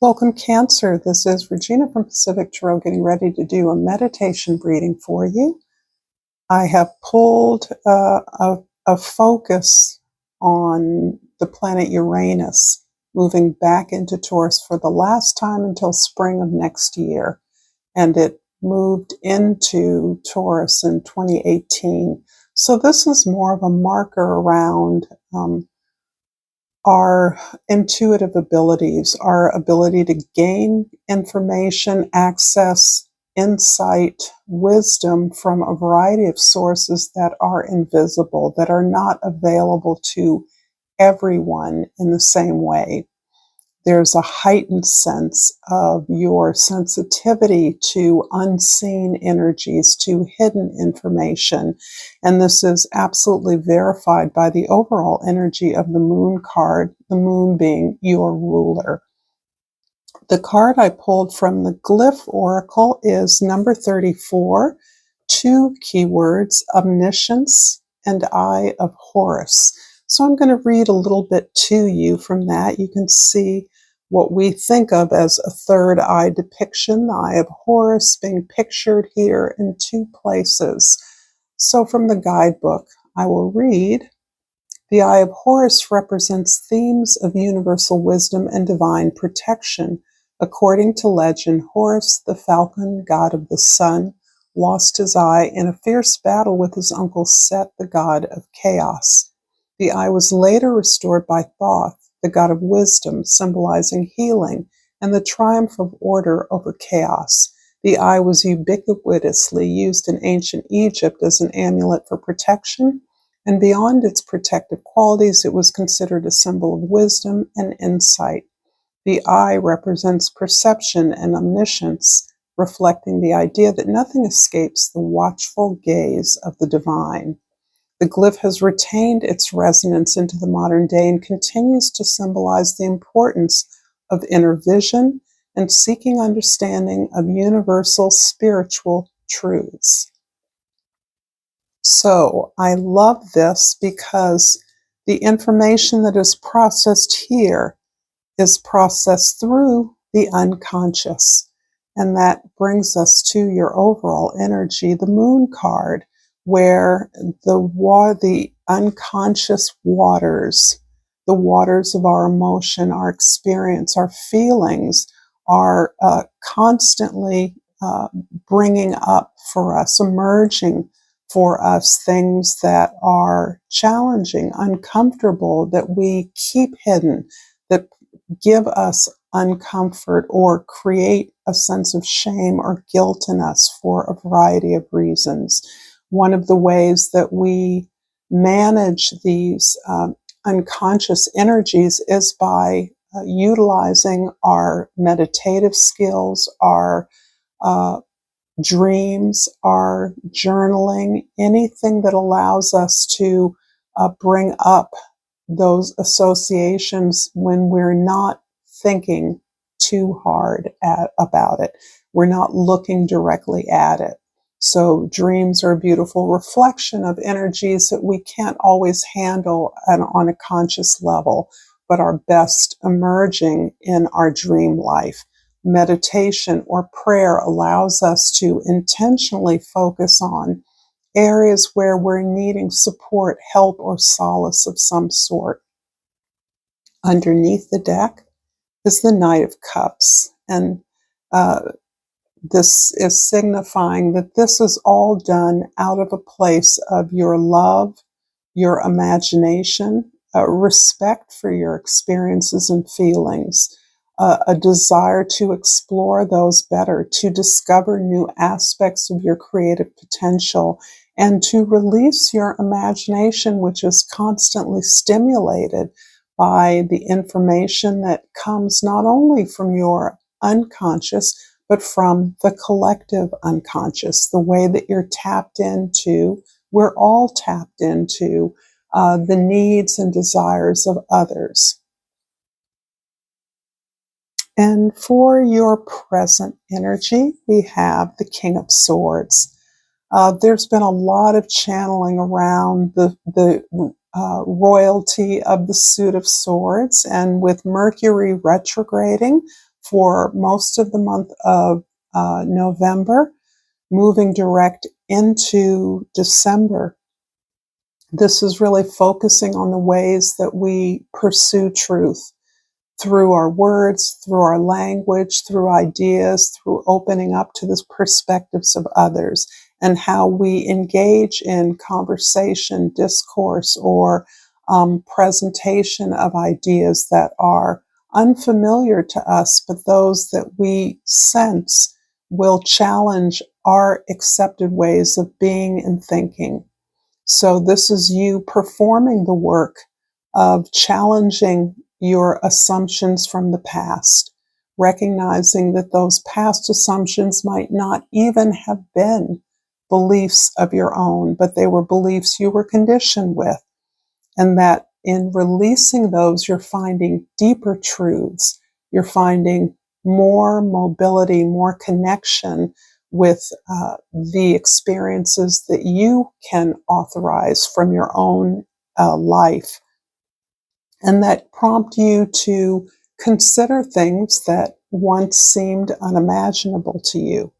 Welcome, Cancer. This is Regina from Pacific Tarot getting ready to do a meditation reading for you. I have pulled a focus on the planet Uranus moving back into Taurus for the last time until spring of next year. And it moved into Taurus in 2018. So this is more of a marker around our intuitive abilities, our ability to gain information, access, insight, wisdom from a variety of sources that are invisible, that are not available to everyone in the same way. There's a heightened sense of your sensitivity to unseen energies, to hidden information. And this is absolutely verified by the overall energy of the moon card, the moon being your ruler. The card I pulled from the Glyph Oracle is number 34, two keywords, omniscience and Eye of Horus. So I'm going to read a little bit to you from that. You can see what we think of as a third eye depiction, the Eye of Horus being pictured here in two places. So from the guidebook, I will read, the Eye of Horus represents themes of universal wisdom and divine protection. According to legend, Horus, the falcon god of the sun, lost his eye in a fierce battle with his uncle Set, the god of chaos. The eye was later restored by Thoth, the god of wisdom, symbolizing healing and the triumph of order over chaos. The eye was ubiquitously used in ancient Egypt as an amulet for protection, and beyond its protective qualities, it was considered a symbol of wisdom and insight. The eye represents perception and omniscience, reflecting the idea that nothing escapes the watchful gaze of the divine. The glyph has retained its resonance into the modern day and continues to symbolize the importance of inner vision and seeking understanding of universal spiritual truths. So I love this because the information that is processed here is processed through the unconscious. And that brings us to your overall energy, the moon card, where the unconscious waters, the waters of our emotion, our experience, our feelings are constantly bringing up for us, emerging for us things that are challenging, uncomfortable, that we keep hidden, that give us uncomfort or create a sense of shame or guilt in us for a variety of reasons. One of the ways that we manage these unconscious energies is by utilizing our meditative skills, our dreams, our journaling, anything that allows us to bring up those associations when we're not thinking too hard about it. We're not looking directly at it. So dreams are a beautiful reflection of energies that we can't always handle on a conscious level, but are best emerging in our dream life. Meditation or prayer allows us to intentionally focus on areas where we're needing support, help, or solace of some sort. Underneath the deck is the Knight of Cups, and this is signifying that this is all done out of a place of your love, your imagination, respect for your experiences and feelings, a desire to explore those better, to discover new aspects of your creative potential, and to release your imagination, which is constantly stimulated by the information that comes not only from your unconscious, but from the collective unconscious, the way that you're tapped into, we're all tapped into the needs and desires of others. And for your present energy, we have the King of Swords. There's been a lot of channeling around the royalty of the suit of swords, and with Mercury retrograding for most of the month of November, moving direct into December. This is really focusing on the ways that we pursue truth through our words, through our language, through ideas, through opening up to the perspectives of others, and how we engage in conversation, discourse, or presentation of ideas that are unfamiliar to us, but those that we sense will challenge our accepted ways of being and thinking. So this is you performing the work of challenging your assumptions from the past, recognizing that those past assumptions might not even have been beliefs of your own, but they were beliefs you were conditioned with, and that in releasing those, you're finding deeper truths. You're finding more mobility, more connection with the experiences that you can authorize from your own life, and that prompt you to consider things that once seemed unimaginable to you.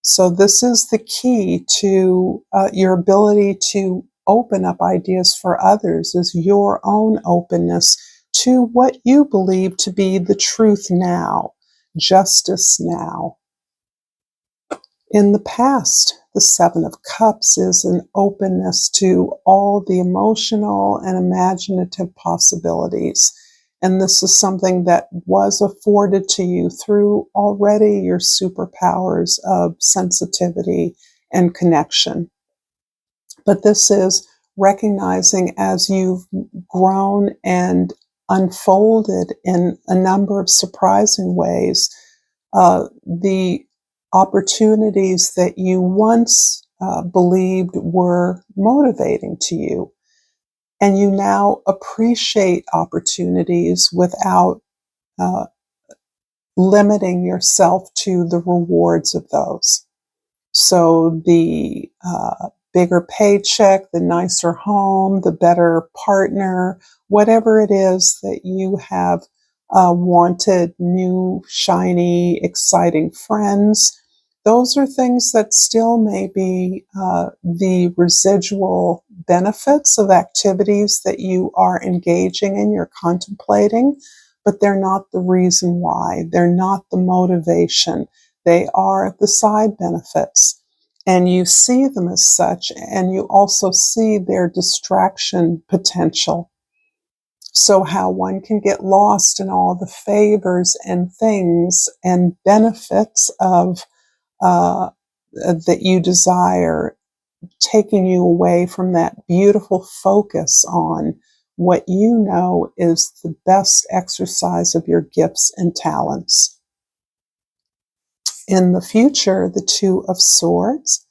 So this is the key to your ability to open up ideas for others, is your own openness to what you believe to be the truth now, justice now. In the past, the Seven of Cups is an openness to all the emotional and imaginative possibilities. And this is something that was afforded to you through already your superpowers of sensitivity and connection. But this is recognizing, as you've grown and unfolded in a number of surprising ways, the opportunities that you once believed were motivating to you. And you now appreciate opportunities without uh, limiting yourself to the rewards of those. So the bigger paycheck, the nicer home, the better partner, whatever it is that you have wanted, new, shiny, exciting friends, those are things that still may be the residual benefits of activities that you are engaging in, you're contemplating, but they're not the reason why. They're not the motivation. They are the side benefits. And you see them as such, and you also see their distraction potential. So, how one can get lost in all the favors and things and benefits of that you desire, taking you away from that beautiful focus on what you know is the best exercise of your gifts and talents. In the future, the Two of Swords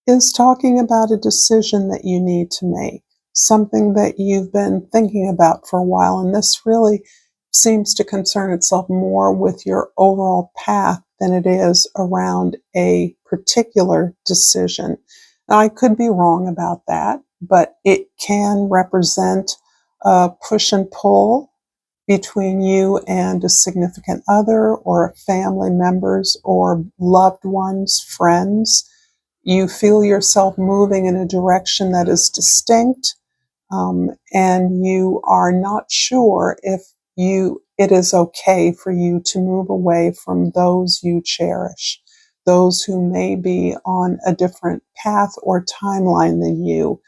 is talking about a decision that you need to make, something that you've been thinking about for a while, and this really seems to concern itself more with your overall path than it is around a particular decision. Now, I could be wrong about that, but it can represent a push and pull between you and a significant other or family members or loved ones, friends. You feel yourself moving in a direction that is distinct, and you are not sure if it is okay for you to move away from those you cherish, those who may be on a different path or timeline than you,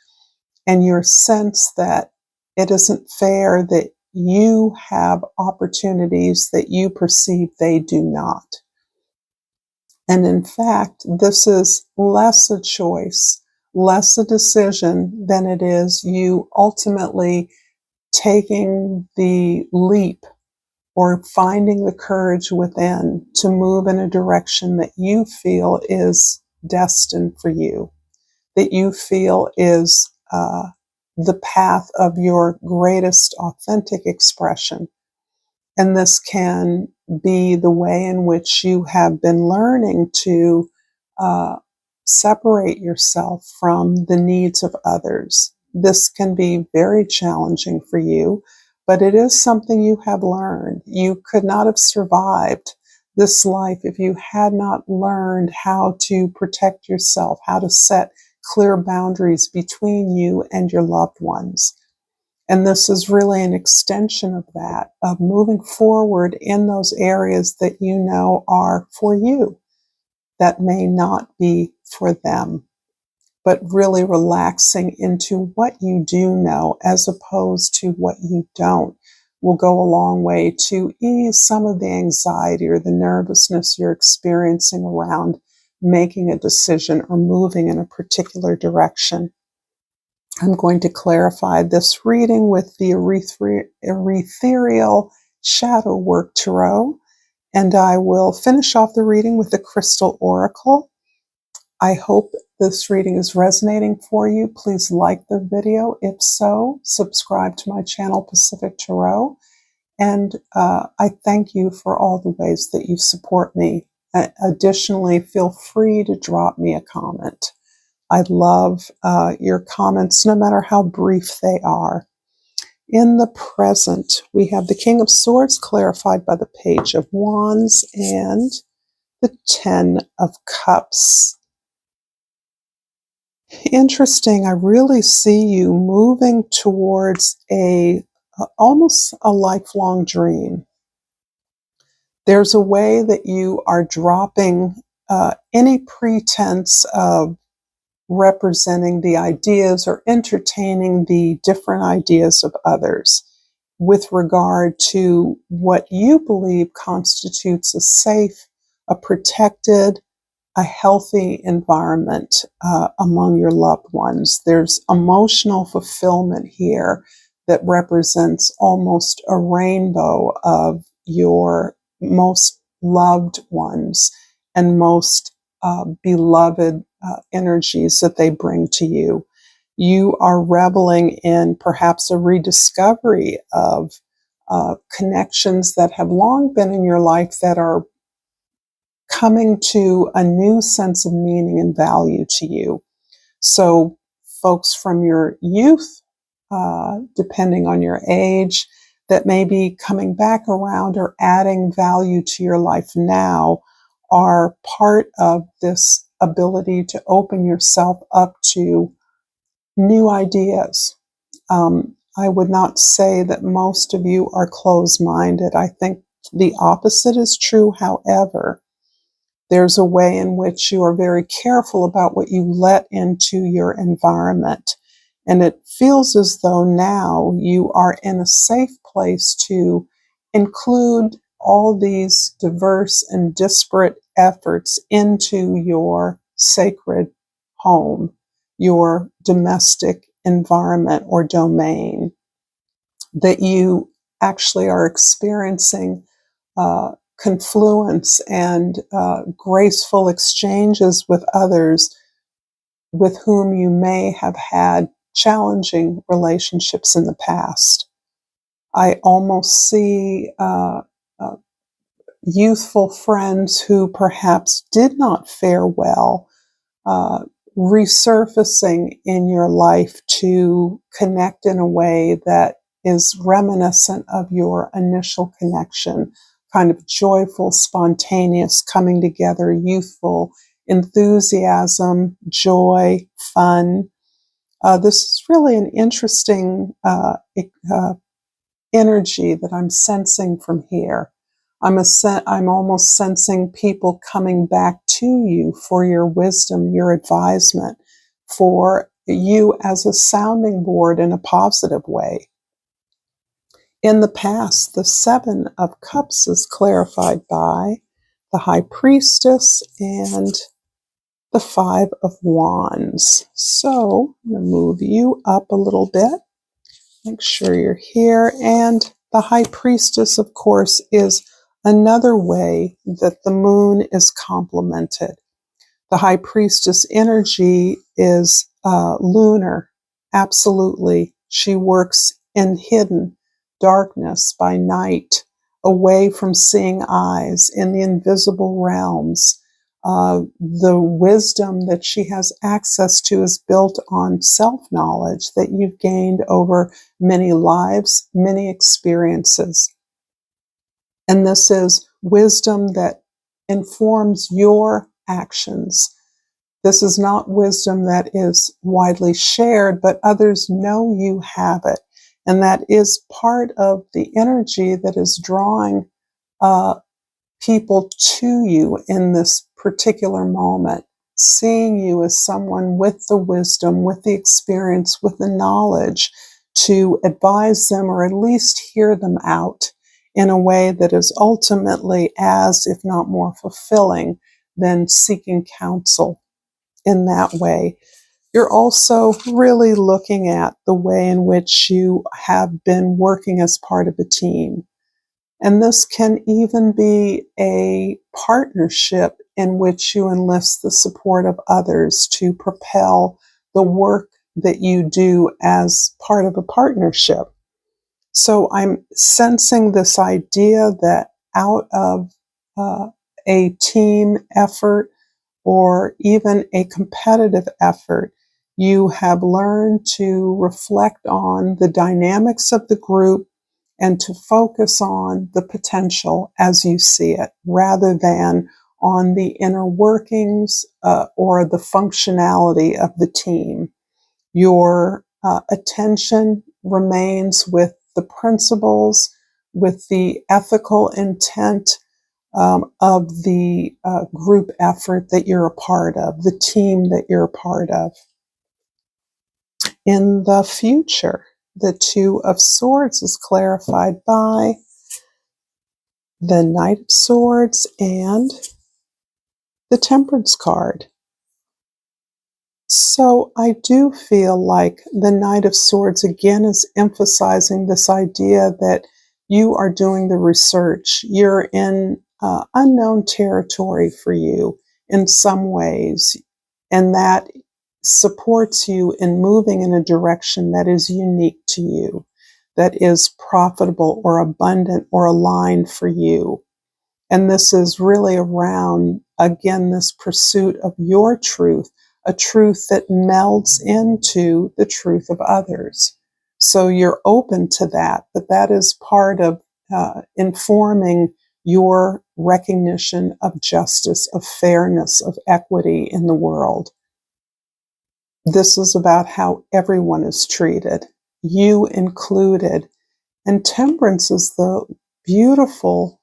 and your sense that it isn't fair that you have opportunities that you perceive they do not. And in fact, this is less a choice, less a decision than it is you ultimately taking the leap or finding the courage within to move in a direction that you feel is destined for you, that you feel is the path of your greatest authentic expression. And this can be the way in which you have been learning to uh, separate yourself from the needs of others. This can be very challenging for you, but it is something you have learned. You could not have survived this life if you had not learned how to protect yourself, how to set clear boundaries between you and your loved ones. And this is really an extension of that, of moving forward in those areas that you know are for you, that may not be for them, but really relaxing into what you do know as opposed to what you don't will go a long way to ease some of the anxiety or the nervousness you're experiencing around making a decision or moving in a particular direction. I'm going to clarify this reading with the Ethereal Shadow Work Tarot, and I will finish off the reading with the Crystal Oracle. I hope this reading is resonating for you. Please like the video. If so, subscribe to my channel, Pacific Tarot. And I thank you for all the ways that you support me. Additionally, feel free to drop me a comment. I love your comments, no matter how brief they are. In the present, we have the King of Swords clarified by the Page of Wands and the Ten of Cups. Interesting. I really see you moving towards almost a lifelong dream. There's a way that you are dropping any pretense of representing the ideas or entertaining the different ideas of others with regard to what you believe constitutes a safe, a protected, a healthy environment among your loved ones. There's emotional fulfillment here that represents almost a rainbow of your most loved ones and most beloved energies that they bring to you. You are reveling in perhaps a rediscovery of connections that have long been in your life that are coming to a new sense of meaning and value to you. So folks from your youth, depending on your age, that may be coming back around or adding value to your life now are part of this ability to open yourself up to new ideas. I would not say that most of you are closed-minded. I think the opposite is true. However, there's a way in which you are very careful about what you let into your environment. And it feels as though now you are in a safe place to include all these diverse and disparate efforts into your sacred home, your domestic environment or domain, that you actually are experiencing confluence and graceful exchanges with others with whom you may have had challenging relationships in the past. I almost see youthful friends who perhaps did not fare well resurfacing in your life to connect in a way that is reminiscent of your initial connection, kind of joyful, spontaneous, coming together, youthful, enthusiasm, joy, fun. This is really an interesting energy that I'm sensing from here. I'm almost sensing people coming back to you for your wisdom, your advisement, for you as a sounding board in a positive way. In the past, the Seven of Cups is clarified by the High Priestess and the Five of Wands. So I'm going to move you up a little bit. Make sure you're here. And the High Priestess, of course, is another way that the moon is complemented. The High Priestess energy is lunar. Absolutely. She works in hidden darkness by night, away from seeing eyes, in the invisible realms. The wisdom that she has access to is built on self-knowledge that you've gained over many lives, many experiences. And this is wisdom that informs your actions. This is not wisdom that is widely shared, but others know you have it. And that is part of the energy that is drawing people to you in this particular moment, seeing you as someone with the wisdom, with the experience, with the knowledge to advise them or at least hear them out in a way that is ultimately as, if not more fulfilling than seeking counsel in that way. You're also really looking at the way in which you have been working as part of a team. And this can even be a partnership in which you enlist the support of others to propel the work that you do as part of a partnership. So I'm sensing this idea that out of uh, a team effort or even a competitive effort, you have learned to reflect on the dynamics of the group and to focus on the potential as you see it, rather than on the inner workings or the functionality of the team. Your attention remains with the principles, with the ethical intent of the group effort that you're a part of, the team that you're a part of. In the future, the Two of Swords is clarified by the Knight of Swords and the Temperance card. So I do feel like the Knight of Swords again is emphasizing this idea that you are doing the research. You're in unknown territory for you in some ways, and that supports you in moving in a direction that is unique to you, that is profitable or abundant or aligned for you. And this is really around, again, this pursuit of your truth, a truth that melds into the truth of others. So you're open to that, but that is part of informing your recognition of justice, of fairness, of equity in the world. This is about how everyone is treated, you included. And temperance is the beautiful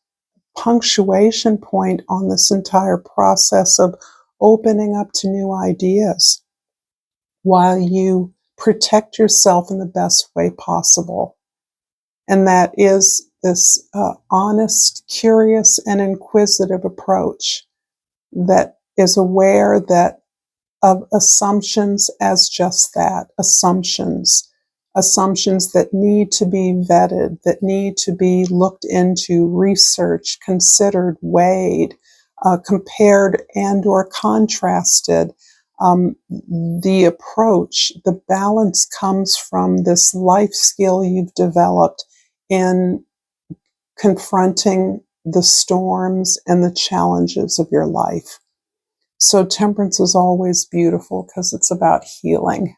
punctuation point on this entire process of opening up to new ideas while you protect yourself in the best way possible. And that is this honest, curious, and inquisitive approach that is aware that of assumptions as just that, assumptions that need to be vetted, that need to be looked into, researched, considered, weighed, compared and or contrasted. The approach, the balance comes from this life skill you've developed in confronting the storms and the challenges of your life. So temperance is always beautiful because it's about healing.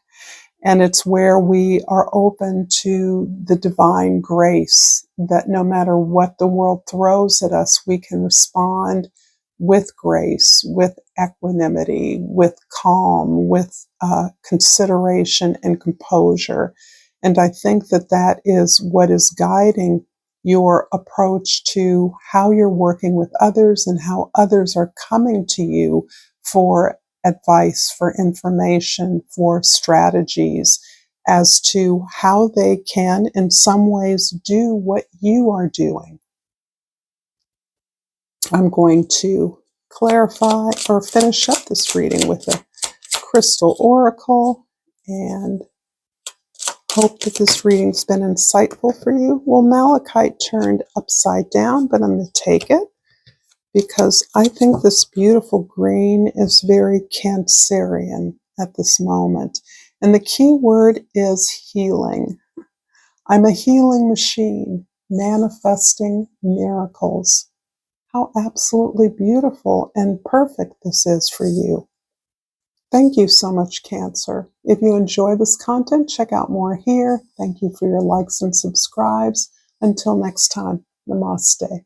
And it's where we are open to the divine grace that no matter what the world throws at us, we can respond with grace, with equanimity, with calm, with consideration and composure. And I think that that is what is guiding your approach to how you're working with others and how others are coming to you for advice, for information, for strategies as to how they can, in some ways, do what you are doing. I'm going to clarify or finish up this reading with a crystal oracle and hope that this reading's been insightful for you. Well, malachite turned upside down, but I'm going to take it because I think this beautiful green is very Cancerian at this moment. And the key word is healing. I'm a healing machine, manifesting miracles. how absolutely beautiful and perfect this is for you. Thank you so much, Cancer. If you enjoy this content, check out more here. Thank you for your likes and subscribes. Until next time, namaste.